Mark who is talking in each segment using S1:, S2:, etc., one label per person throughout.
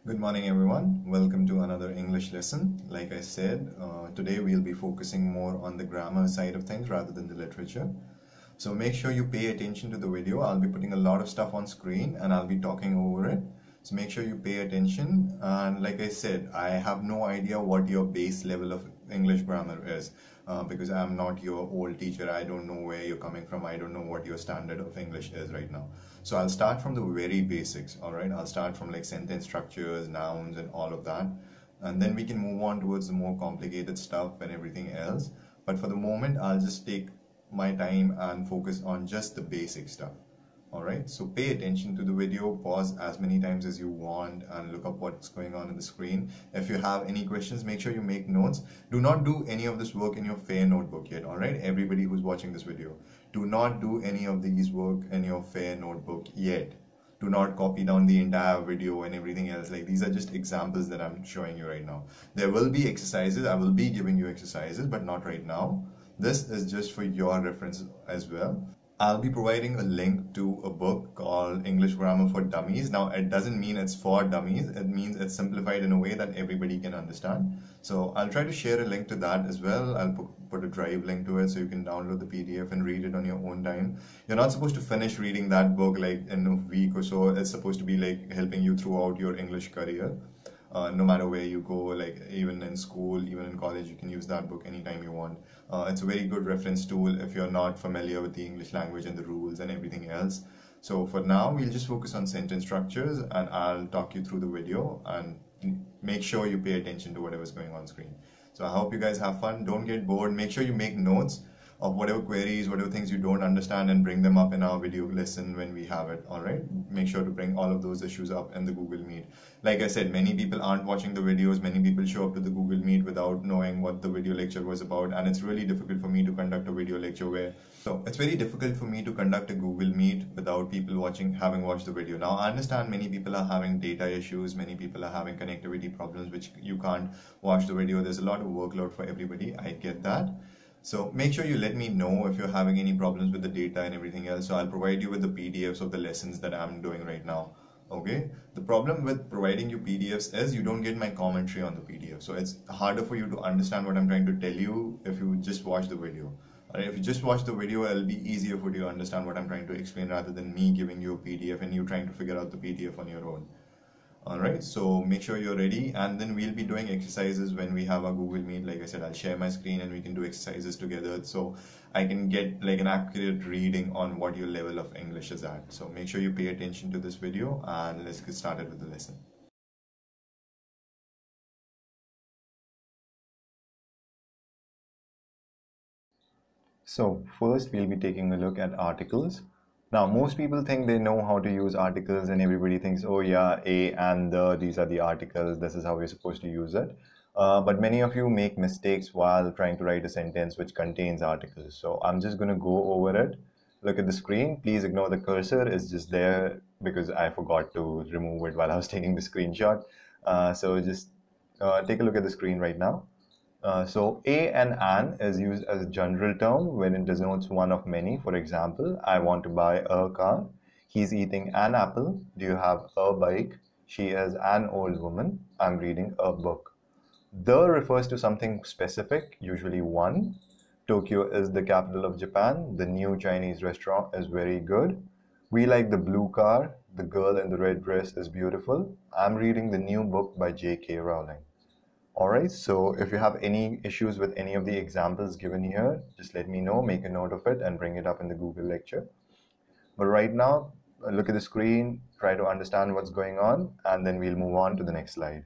S1: Good morning, everyone. Welcome to another English lesson. Like I said, today we'll be focusing more on the grammar side of things rather than the literature. So make sure you pay attention to the video. I'll be putting a lot of stuff on screen and I'll be talking over it. So make sure you pay attention. And like I said, I have no idea what your base level of English grammar is because I'm not your old teacher. I don't know where you're coming from. I don't know what your standard of English is right now. So I'll start from the very basics, all right? I'll start from like sentence structures, nouns, and all of that. And then we can move on towards the more complicated stuff and everything else. But for the moment, I'll just take my time and focus on just the basic stuff. Alright, so pay attention to the video, pause as many times as you want and look up what's going on the screen. If you have any questions, make sure you make notes. Do not do any of this work in your fair notebook yet, alright? Everybody who's watching this video, do not do any of these work in your fair notebook yet. Do not copy down the entire video and everything else. Like, these are just examples that I'm showing you right now. There will be exercises, I will be giving you exercises, but not right now. This is just for your reference as well. I'll be providing a link to a book called English Grammar for Dummies. Now, it doesn't mean it's for dummies. It means it's simplified in a way that everybody can understand. So I'll try to share a link to that as well. I'll put a drive link to it so you can download the PDF and read it on your own time. You're not supposed to finish reading that book like in a week or so. It's supposed to be like helping you throughout your English career. No matter where you go, like even in school, even in college, you can use that book anytime you want. It's a very good reference tool if you're not familiar with the English language and the rules and everything else. So for now, we'll just focus on sentence structures and I'll talk you through the video and make sure you pay attention to whatever's going on screen. So I hope you guys have fun. Don't get bored. Make sure you make notes of whatever queries, whatever things you don't understand and bring them up in our video lesson when we have it, all right? Make sure to bring all of those issues up in the Google Meet. Like I said, many people aren't watching the videos. Many people show up to the Google Meet without knowing what the video lecture was about, and it's really difficult for me to conduct a video lecture it's very difficult for me to conduct a Google Meet without people having watched the video. Now, I understand many people are having data issues, many people are having connectivity problems, which you can't watch the video. There's a lot of workload for everybody. I get that. So make sure you let me know if you're having any problems with the data and everything else. So I'll provide you with the PDFs of the lessons that I'm doing right now. Okay. The problem with providing you PDFs is you don't get my commentary on the PDF. So it's harder for you to understand what I'm trying to tell you if you just watch the video. Alright, if you just watch the video, it'll be easier for you to understand what I'm trying to explain rather than me giving you a PDF and you trying to figure out the PDF on your own. Alright, so make sure you're ready, and then we'll be doing exercises when we have our Google Meet. Like I said, I'll share my screen and we can do exercises together so I can get like an accurate reading on what your level of English is at. So make sure you pay attention to this video and let's get started with the lesson. So first we'll be taking a look at articles. Now, most people think they know how to use articles and everybody thinks, oh yeah, a and the, these are the articles, this is how we're supposed to use it. But many of you make mistakes while trying to write a sentence which contains articles. So I'm just going to go over it. Look at the screen. Please ignore the cursor. It's just there because I forgot to remove it while I was taking the screenshot. So just take a look at the screen right now. So a and an is used as a general term when it denotes one of many. For example, I want to buy a car. He's eating an apple. Do you have a bike? She is an old woman. I'm reading a book. The refers to something specific, usually one. Tokyo is the capital of Japan. The new Chinese restaurant is very good. We like the blue car. The girl in the red dress is beautiful. I'm reading the new book by J.K. Rowling. Alright, so if you have any issues with any of the examples given here, just let me know, make a note of it and bring it up in the Google lecture. But right now, look at the screen, try to understand what's going on, and then we'll move on to the next slide.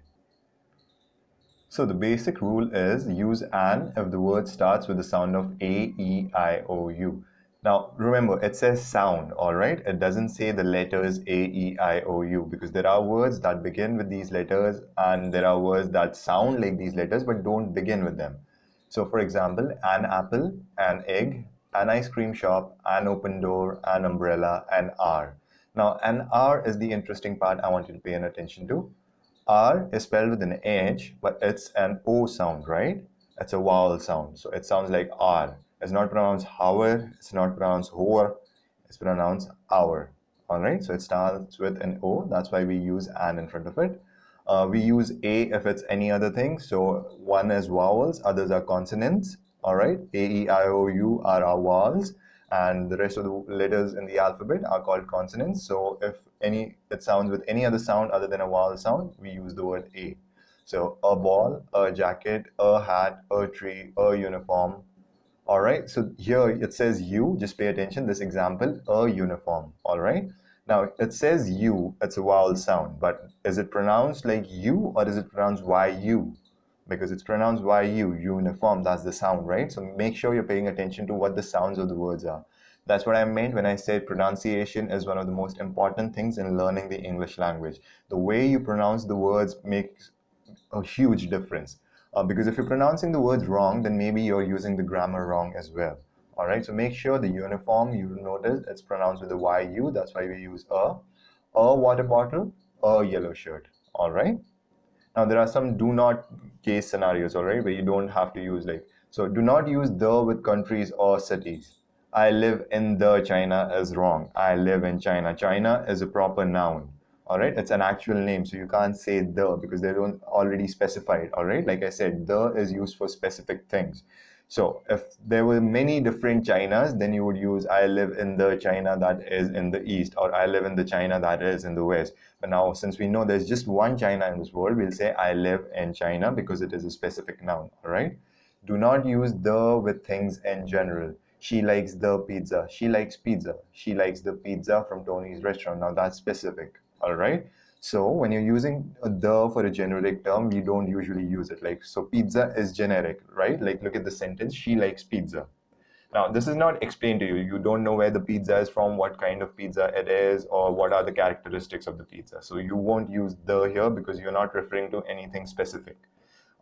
S1: So the basic rule is use an if the word starts with the sound of A, E, I, O, U. Now, remember, it says sound, all right? It doesn't say the letters A, E, I, O, U, because there are words that begin with these letters and there are words that sound like these letters but don't begin with them. So, for example, an apple, an egg, an ice cream shop, an open door, an umbrella, an R. Now, an R is the interesting part I want you to pay attention to. R is spelled with an H, but it's an O sound, right? It's a vowel sound, so it sounds like R. It's not pronounced hour, it's not pronounced hoar, it's pronounced hour. Alright, so it starts with an O, that's why we use an in front of it. We use A if it's any other thing. So one is vowels, others are consonants. All right, A, E, I, O, U are our vowels, and the rest of the letters in the alphabet are called consonants. So if it sounds with any other sound other than a vowel sound, we use the word A. So a ball, a jacket, a hat, a tree, a uniform. All right, so here it says you, just pay attention, this example, a uniform. All right, now it says you, it's a vowel sound, but is it pronounced like you or is it pronounced YU? Because it's pronounced YU, uniform, that's the sound, right? So make sure you're paying attention to what the sounds of the words are. That's what I meant when I said pronunciation is one of the most important things in learning the English language. The way you pronounce the words makes a huge difference. Because if you're pronouncing the words wrong, then maybe you're using the grammar wrong as well. All right, so make sure the uniform, you notice it's pronounced with a YU. That's why we use a water bottle, a yellow shirt. All right. Now there are some do not case scenarios, all right, where you don't have to use like, so do not use the with countries or cities. I live in the China is wrong. I live in China. China is a proper noun. All right, it's an actual name, so you can't say the because they don't already specify it. All right, like I said, the is used for specific things. So if there were many different Chinas, then you would use I live in the China that is in the east, or I live in the China that is in the west. But now, since we know there's just one China in this world, we'll say I live in China because it is a specific noun, all right? Do not use the with things in general. She likes the pizza. She likes pizza. She likes the pizza from Tony's restaurant. Now that's specific, all right? So when you're using the for a generic term, you don't usually use it. Like, so pizza is generic, right? Like, look at the sentence, she likes pizza. Now, this is not explained to you. You don't know where the pizza is from, what kind of pizza it is, or what are the characteristics of the pizza. So you won't use the here because you're not referring to anything specific.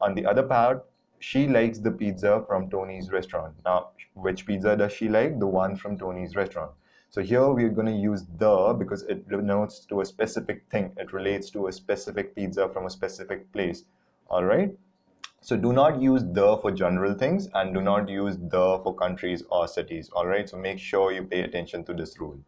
S1: On the other part, she likes the pizza from Tony's restaurant. Now, which pizza does she like? The one from Tony's restaurant. So here we're going to use the because it denotes to a specific thing. It relates to a specific pizza from a specific place. All right. So do not use the for general things and do not use the for countries or cities. All right. So make sure you pay attention to this rule.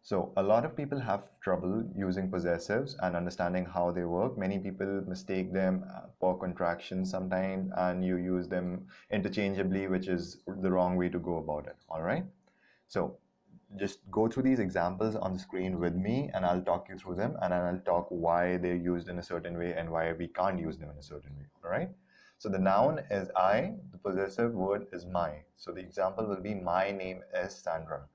S1: So a lot of people have trouble using possessives and understanding how they work. Many people mistake them for contractions sometimes and you use them interchangeably, which is the wrong way to go about it. All right. So just go through these examples on the screen with me and I'll talk you through them and then I'll talk why they're used in a certain way and why we can't use them in a certain way. All right. So the noun is I, the possessive word is my. So the example will be my name is Sandra.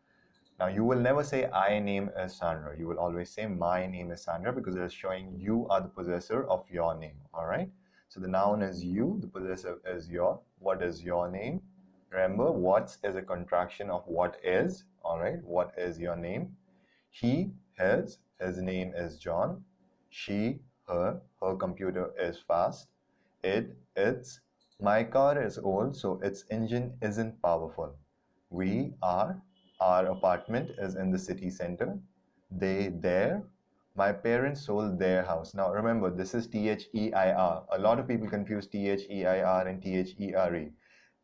S1: Now, you will never say, I name is Sandra. You will always say, my name is Sandra because it is showing you are the possessor of your name. All right. So the noun is you, the possessive is your. What is your name? Remember, what's is a contraction of what is. All right. What is your name? He, his name is John. She, her computer is fast. Its, my car is old, so its engine isn't powerful. We are, our apartment is in the city center. They, their, my parents sold their house. Now remember, this is T-H-E-I-R. A lot of people confuse T-H-E-I-R and T-H-E-R-E.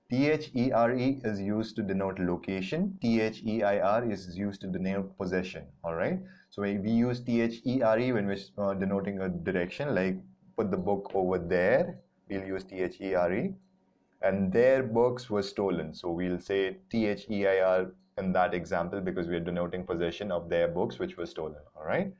S1: T-H-E-R-E is used to denote location. T-H-E-I-R is used to denote possession. All right. So we use T-H-E-R-E when we're denoting a direction, like put the book over there. We'll use T-H-E-R-E. And their books were stolen. So we'll say T-H-E-I-R in that example because we're denoting possession of their books which were stolen. All right.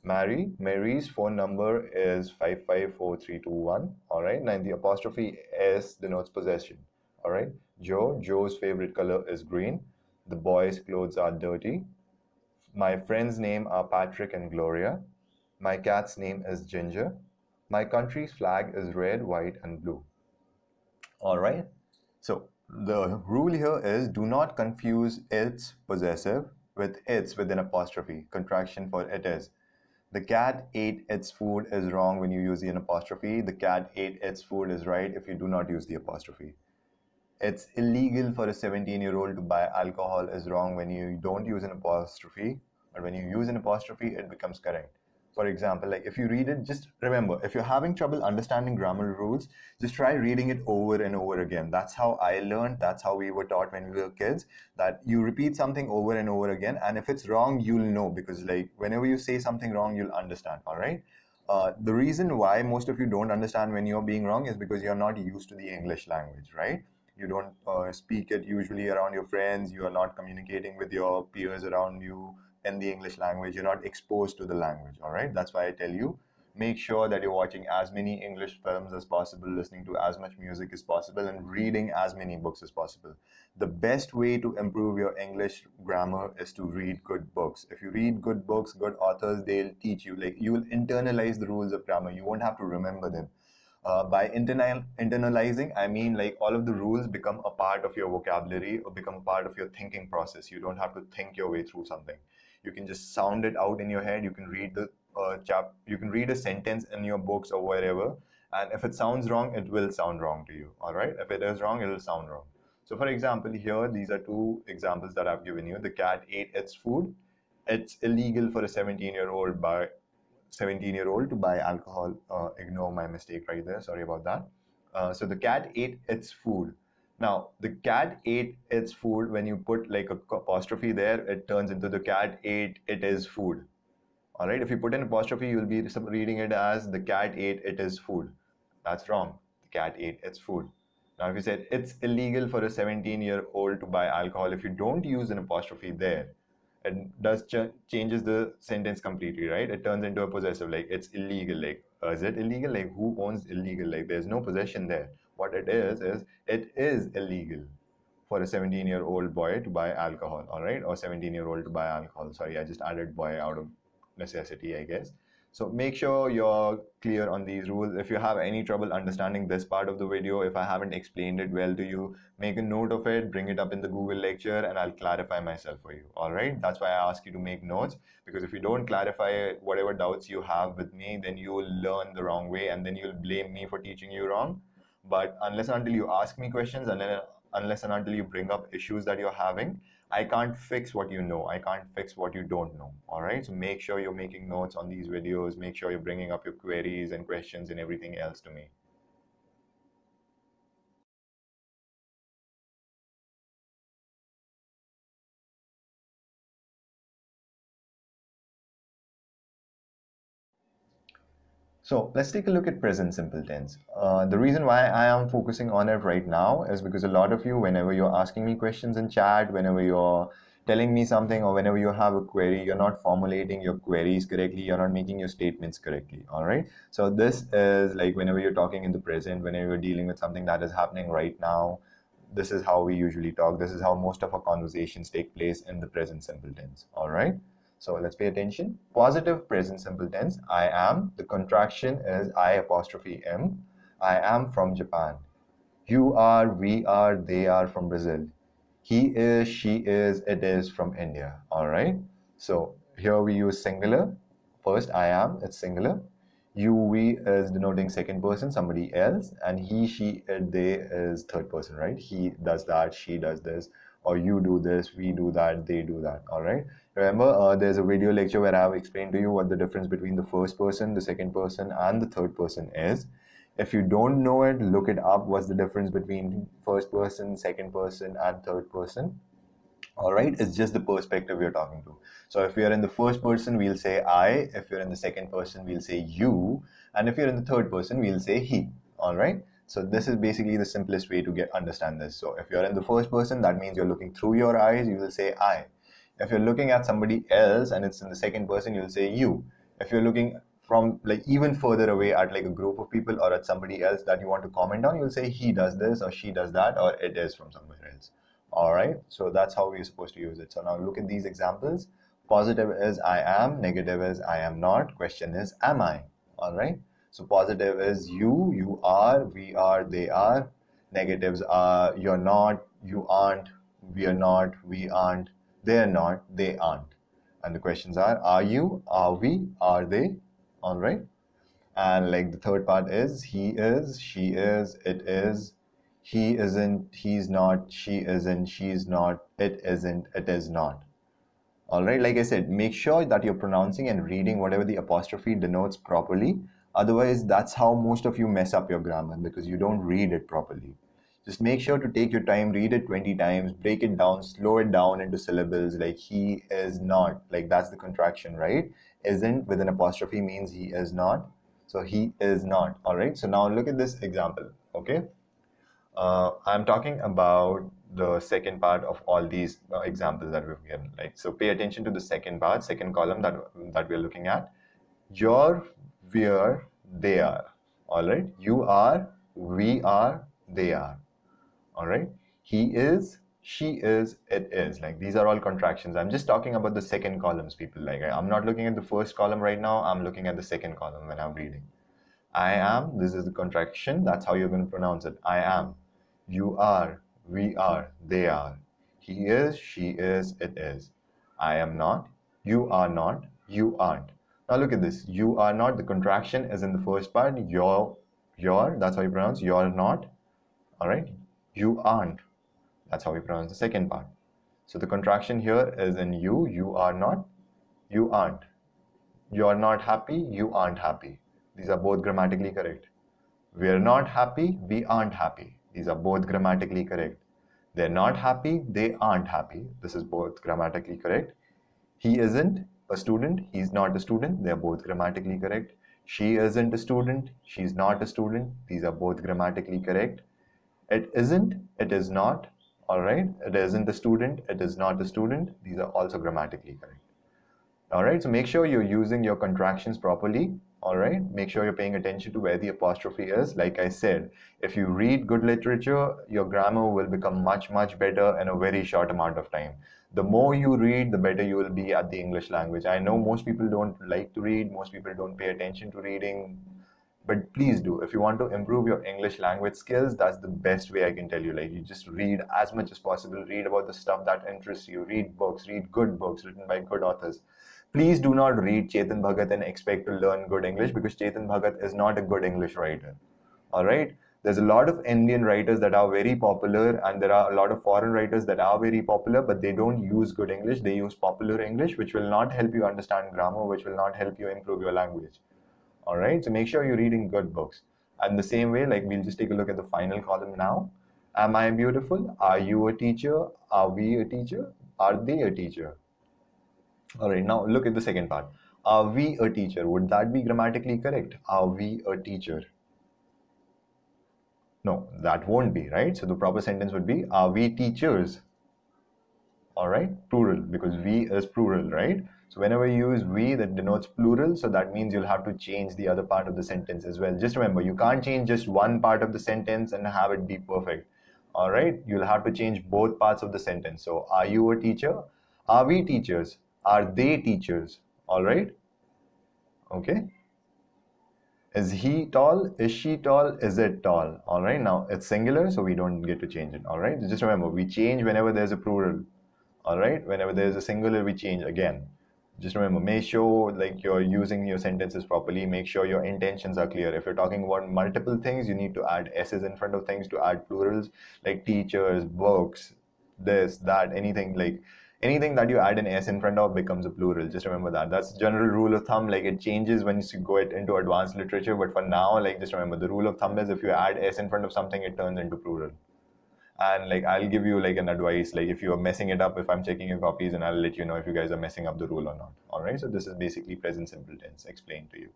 S1: Mary's phone number is 554321. All right. Now the apostrophe S denotes possession. All right. Joe's favorite color is green. The boys' clothes are dirty. My friends' name are Patrick and Gloria. My cat's name is Ginger. My country's flag is red, white, and blue. All right. So the rule here is do not confuse its possessive with its with an apostrophe. Contraction for it is. The cat ate its food is wrong when you use the apostrophe. The cat ate its food is right if you do not use the apostrophe. It's illegal for a 17-year-old to buy alcohol is wrong when you don't use an apostrophe. But when you use an apostrophe, it becomes correct. For example, like if you read it, just remember, if you're having trouble understanding grammar rules, just try reading it over and over again. That's how I learned. That's how we were taught when we were kids, that you repeat something over and over again. And if it's wrong, you'll know, because like whenever you say something wrong, you'll understand. All right. The reason why most of you don't understand when you're being wrong is because you're not used to the English language, right? You don't speak it usually around your friends. You are not communicating with your peers around you in the English language. You're not exposed to the language, all right? That's why I tell you, make sure that you're watching as many English films as possible, listening to as much music as possible, and reading as many books as possible. The best way to improve your English grammar is to read good books. If you read good books, good authors, they'll teach you, like you will internalize the rules of grammar. You won't have to remember them. By internalizing, I mean like all of the rules become a part of your vocabulary or become a part of your thinking process. You don't have to think your way through something. You can just sound it out in your head. You can read the you can read a sentence in your books or wherever, and if it sounds wrong, it will sound wrong to you. All right. If it is wrong, it will sound wrong. So, for example, here these are two examples that I've given you. The cat ate its food. It's illegal for a 17-year-old to buy alcohol. Ignore my mistake right there. Sorry about that. So the cat ate its food. Now, the cat ate its food. When you put like a apostrophe there, it turns into the cat ate it is food. All right. If you put an apostrophe, you'll be reading it as the cat ate it is food. That's wrong. The cat ate its food. Now, if you said it's illegal for a 17-year-old to buy alcohol, if you don't use an apostrophe there, it does changes the sentence completely, right? It turns into a possessive, like it's illegal. Like, is it illegal? Like, who owns illegal? Like, there's no possession there. What it is it is illegal for a 17-year-old boy to buy alcohol, all right? Or 17-year-old to buy alcohol. Sorry, I just added boy out of necessity, I guess. So make sure you're clear on these rules. If you have any trouble understanding this part of the video, if I haven't explained it well to you, make a note of it, bring it up in the Google lecture, and I'll clarify myself for you. All right. That's why I ask you to make notes, because if you don't clarify whatever doubts you have with me, then you will learn the wrong way and then you'll blame me for teaching you wrong. But unless and until you ask me questions, and then unless and until you bring up issues that you're having, I can't fix what you know. I can't fix what you don't know. All right. So make sure you're making notes on these videos. Make sure you're bringing up your queries and questions and everything else to me. So let's take a look at present simple tense. The reason why I am focusing on it right now is because a lot of you, whenever you're asking me questions in chat, whenever you're telling me something, or whenever you have a query, you're not formulating your queries correctly, you're not making your statements correctly. All right. So this is like whenever you're talking in the present, whenever you're dealing with something that is happening right now, this is how we usually talk. This is how most of our conversations take place in the present simple tense. All right. So let's pay attention. Positive present simple tense. I am. The contraction is I apostrophe am. I am from Japan. You are, we are, they are from Brazil. He is, she is, it is from India. All right. So here we use singular. First, I am, it's singular. You, we is denoting second person, somebody else. And he, she, it, they is third person, right? He does that, she does this, or you do this, we do that, they do that. All right. Remember, there's a video lecture where I have explained to you what the difference between the first person, the second person, and the third person is. If you don't know it, look it up. What's the difference between first person, second person, and third person? All right, it's just the perspective you're talking to. So if you're in the first person, we'll say I. If you're in the second person, we'll say you. And if you're in the third person, we'll say he. All right. So this is basically the simplest way to understand this. So if you're in the first person, that means you're looking through your eyes, you will say I. If you're looking at somebody else and it's in the second person, you'll say you. If you're looking from like even further away at like a group of people or at somebody else that you want to comment on, you'll say he does this or she does that or it is from somewhere else. All right, so that's how we're supposed to use it. So now look at these examples. Positive is I am, negative is I am not, question is am I? All right, so positive is you are, we are, they are. Negatives are you're not, you aren't, we are not, we aren't, they're not, they aren't. And the questions are you, are we, are they? All right. And like the third part is he is, she is, it is, he isn't, he's not, she isn't, she's not, it isn't, it is not. All right, like I said, make sure that you're pronouncing and reading whatever the apostrophe denotes properly. Otherwise, that's how most of you mess up your grammar, because you don't read it properly. Just make sure to take your time, read it 20 times, break it down, slow it down into syllables, like he is not. Like that's the contraction, right? Isn't with an apostrophe means he is not. So he is not. All right. So now look at this example. Okay. I'm talking about the second part of all these examples that we've given. Like, so pay attention to the second part, second column that we're looking at. You're, we're, they are. All right. You are, we are, they are. All right. He is, she is, it is. Like these are all contractions. I'm just talking about the second columns, people. Like I'm not looking at the first column right now. I'm looking at the second column when I'm reading. I am, this is the contraction, that's how you're going to pronounce it. I am, you are, we are, they are. He is, she is, it is. I am not, you are not, you aren't. Now look at this. You are not, the contraction is in the first part. You're, that's how you pronounce. You're not, all right? You aren't, that's how we pronounce the second part. So the contraction here is in you are not, you aren't. You're not happy, you aren't happy. These are both grammatically correct. We're not happy, we aren't happy. These are both grammatically correct. They're not happy, they aren't happy. This is both grammatically correct. He isn't a student, he's not a student. They're both grammatically correct. She isn't a student, she's not a student. These are both grammatically correct. It isn't, it is not. All right. It isn't a student, it is not a student. These are also grammatically correct. All right, so make sure you're using your contractions properly. All right, make sure you're paying attention to where the apostrophe is. Like I said, if you read good literature, your grammar will become much, much better in a very short amount of time. The more you read, the better you will be at the English language. I know most people don't like to read, most people don't pay attention to reading, but please do. If you want to improve your English language skills, that's the best way I can tell you. Like, you just read as much as possible, read about the stuff that interests you, read books, read good books written by good authors. Please do not read Chetan Bhagat and expect to learn good English, because Chetan Bhagat is not a good English writer. All right. There's a lot of Indian writers that are very popular, and there are a lot of foreign writers that are very popular, but they don't use good English. They use popular English, which will not help you understand grammar, which will not help you improve your language. All right, so make sure you're reading good books. And the same way, like, we'll just take a look at the final column now. Am I beautiful? Are you a teacher? Are we a teacher? Are they a teacher? All right, now look at the second part. Are we a teacher? Would that be grammatically correct? Are we a teacher? No, that won't be, right? So the proper sentence would be, are we teachers? All right, plural, because we is plural, right? So whenever you use we, that denotes plural, so that means you'll have to change the other part of the sentence as well. Just remember, you can't change just one part of the sentence and have it be perfect. All right, you'll have to change both parts of the sentence. So are you a teacher? Are we teachers? Are they teachers? All right, okay. Is he tall? Is she tall? Is it tall? All right, now it's singular, so we don't get to change it. All right, just remember, we change whenever there's a plural. All right, whenever there's a singular, we change again. Just remember, make sure like you're using your sentences properly. Make sure your intentions are clear. If you're talking about multiple things, you need to add s's in front of things to add plurals, like teachers, books, this, that, anything. Like anything that you add an s in front of becomes a plural. Just remember that. That's general rule of thumb. Like it changes when you go into advanced literature, but for now, like just remember, the rule of thumb is if you add s in front of something, it turns into plural. And like I'll give you like an advice, like if you are messing it up, if I'm checking your copies, and I'll let you know if you guys are messing up the rule or not. All right, so this is basically present simple tense explained to you.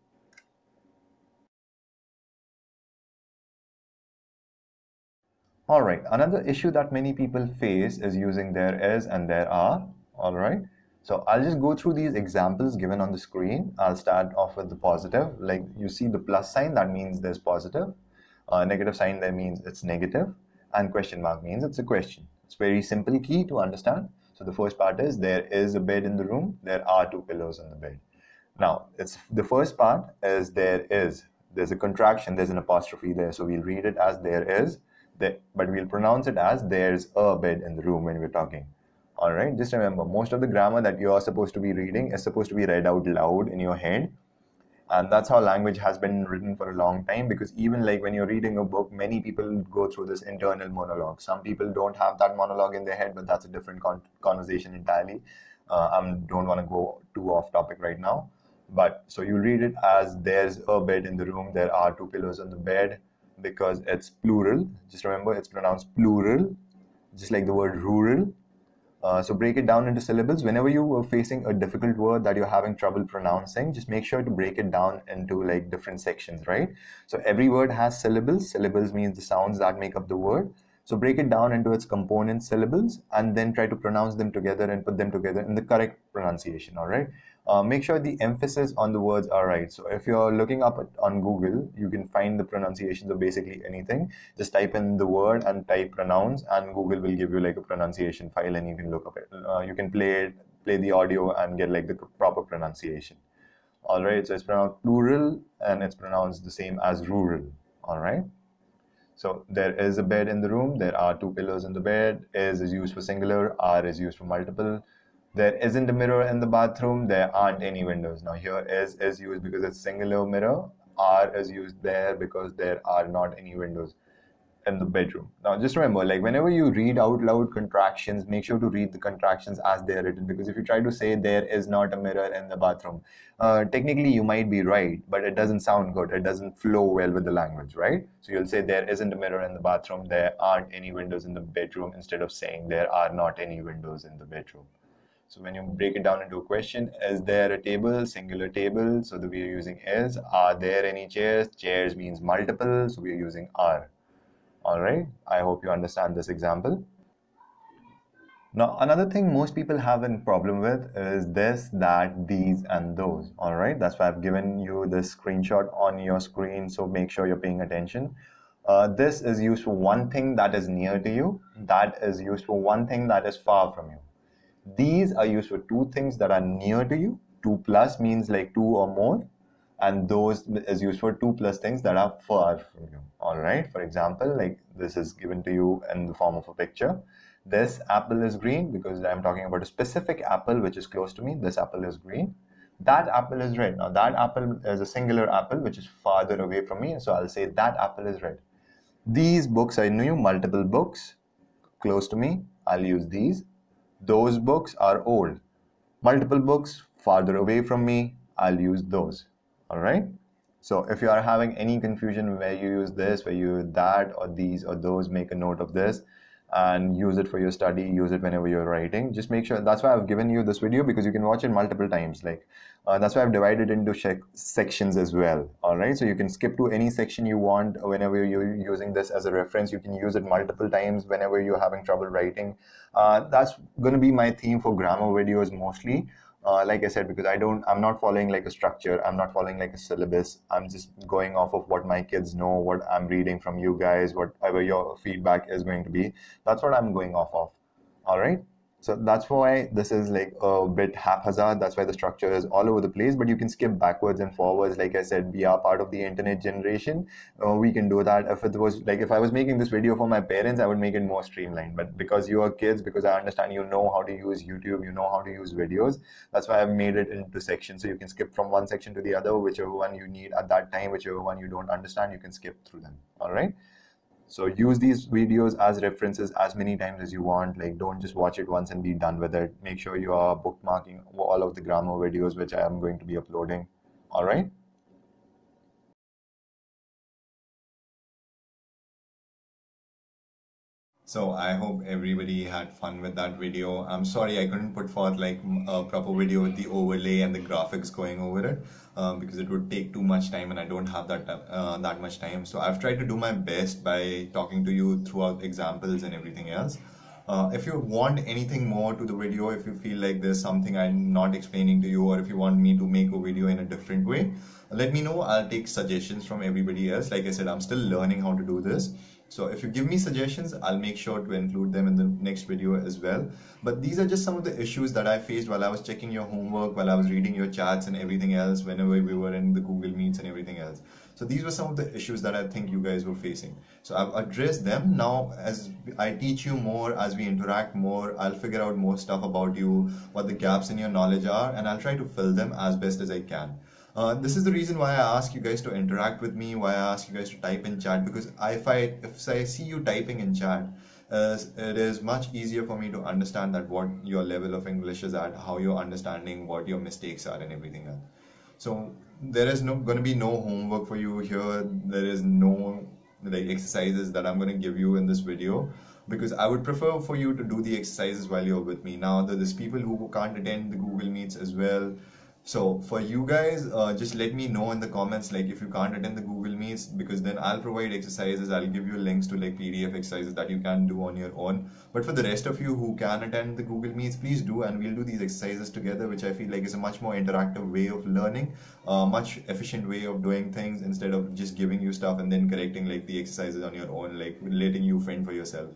S1: All right, another issue that many people face is using there is and there are. All right, so I'll just go through these examples given on the screen. I'll start off with the positive. Like you see the plus sign, that means there's positive. Negative sign, that means it's negative. And question mark means it's a question. It's very simple key to understand. So the first part is there is a bed in the room. There are two pillows on the bed. Now, it's the first part is there is. There's a contraction, there's an apostrophe there. So we'll read it as there is, there, but we'll pronounce it as there's a bed in the room when we're talking. All right, just remember, most of the grammar that you are supposed to be reading is supposed to be read out loud in your head. And that's how language has been written for a long time, because even like when you're reading a book, many people go through this internal monologue. Some people don't have that monologue in their head, but that's a different conversation entirely. I don't want to go too off topic right now. But so you read it as there's a bed in the room, there are two pillows on the bed, because it's plural. Just remember it's pronounced plural, just like the word rural. So break it down into syllables. Whenever you are facing a difficult word that you're having trouble pronouncing, just make sure to break it down into like different sections, right? So every word has syllables. Syllables means the sounds that make up the word. So break it down into its component syllables and then try to pronounce them together and put them together in the correct pronunciation, all right? Make sure the emphasis on the words are right. So if you're looking up on Google, you can find the pronunciations of basically anything. Just type in the word and type pronounce, and Google will give you like a pronunciation file, and you can look up it. You can play the audio and get like the proper pronunciation. All right. So it's pronounced plural and it's pronounced the same as rural. All right. So there is a bed in the room. There are two pillows in the bed. Is used for singular. Are is used for multiple. There isn't a mirror in the bathroom. There aren't any windows. Now here is used because it's singular mirror. Are is used there because there are not any windows in the bedroom. Now just remember, like whenever you read out loud contractions, make sure to read the contractions as they are written, because if you try to say there is not a mirror in the bathroom, technically you might be right, but it doesn't sound good. It doesn't flow well with the language, right? So you'll say there isn't a mirror in the bathroom, there aren't any windows in the bedroom, instead of saying there are not any windows in the bedroom. So when you break it down into a question, is there a table? Singular table. So the we are using is. Are there any chairs? Chairs means multiple. So we are using are. All right. I hope you understand this example. Now, another thing most people have a problem with is this, that, these, and those. All right. That's why I've given you this screenshot on your screen. So make sure you're paying attention. This is used for one thing that is near to you. That is used for one thing that is far from you. These are used for two things that are near to you. 2 plus means like 2 or more. And those is used for 2 plus things that are far from you. All right. For example, like this is given to you in the form of a picture. This apple is green because I'm talking about a specific apple which is close to me. This apple is green. That apple is red. Now that apple is a singular apple which is farther away from me. So I'll say that apple is red. These books are new, multiple books close to me. I'll use these. Those books are old. Multiple books farther away from me, I'll use those. All right. So if you are having any confusion where you use this, where you use that or these or those, make a note of this and use it for your study, use it whenever you're writing. Just make sure, that's why I've given you this video, because you can watch it multiple times. Like that's why I've divided into sections as well. All right. So you can skip to any section you want whenever you're using this as a reference. You can use it multiple times whenever you're having trouble writing. That's going to be my theme for grammar videos mostly. Like I said, because I'm not following like a structure, I'm not following like a syllabus. I'm just going off of what my kids know, what I'm reading from you guys, whatever your feedback is going to be. That's what I'm going off of. All right. So that's why this is like a bit haphazard. That's why the structure is all over the place, but you can skip backwards and forwards. Like I said, we are part of the internet generation. We can do that. If it was like, if I was making this video for my parents, I would make it more streamlined. But because you are kids, because I understand you know how to use YouTube, you know how to use videos, that's why I've made it into sections. So you can skip from one section to the other, whichever one you need at that time, whichever one you don't understand, you can skip through them. All right. So use these videos as references as many times as you want. Like don't just watch it once and be done with it. Make sure you are bookmarking all of the grammar videos which I am going to be uploading. All right. So I hope everybody had fun with that video. I'm sorry I couldn't put forth like a proper video with the overlay and the graphics going over it because it would take too much time and I don't have that much time. So I've tried to do my best by talking to you throughout examples and everything else. If you want anything more to the video, if you feel like there's something I'm not explaining to you, or if you want me to make a video in a different way, let me know. I'll take suggestions from everybody else. Like I said, I'm still learning how to do this. So if you give me suggestions, I'll make sure to include them in the next video as well. But these are just some of the issues that I faced while I was checking your homework, while I was reading your chats and everything else, whenever we were in the Google Meets and everything else. So these were some of the issues that I think you guys were facing. So I've addressed them. Now, as I teach you more, as we interact more, I'll figure out more stuff about you, what the gaps in your knowledge are, and I'll try to fill them as best as I can. This is the reason why I ask you guys to interact with me, why I ask you guys to type in chat, because if I see you typing in chat, as it is much easier for me to understand that what your level of English is at, how you're understanding, what your mistakes are, and everything else. So there is going to be no homework for you here. There is no like exercises that I'm going to give you in this video, because I would prefer for you to do the exercises while you're with me. Now there's people who can't attend the Google Meets as well. So for you guys, just let me know in the comments, like if you can't attend the Google Meets, because then I'll provide exercises. I'll give you links to like PDF exercises that you can do on your own. But for the rest of you who can attend the Google Meets, please do, and we'll do these exercises together, which I feel like is a much more interactive way of learning, much efficient way of doing things, instead of just giving you stuff and then correcting like the exercises on your own, like letting you fend for yourself.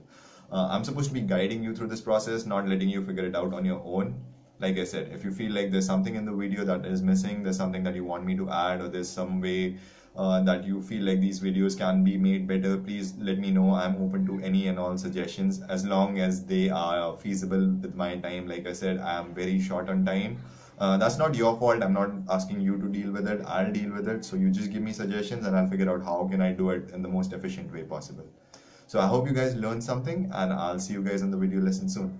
S1: I'm supposed to be guiding you through this process, not letting you figure it out on your own. Like I said, if you feel like there's something in the video that is missing, there's something that you want me to add, or there's some way that you feel like these videos can be made better, please let me know. I'm open to any and all suggestions, as long as they are feasible with my time. Like I said, I am very short on time. That's not your fault. I'm not asking you to deal with it. I'll deal with it. So you just give me suggestions and I'll figure out how can I do it in the most efficient way possible. So I hope you guys learned something, and I'll see you guys in the video lesson soon.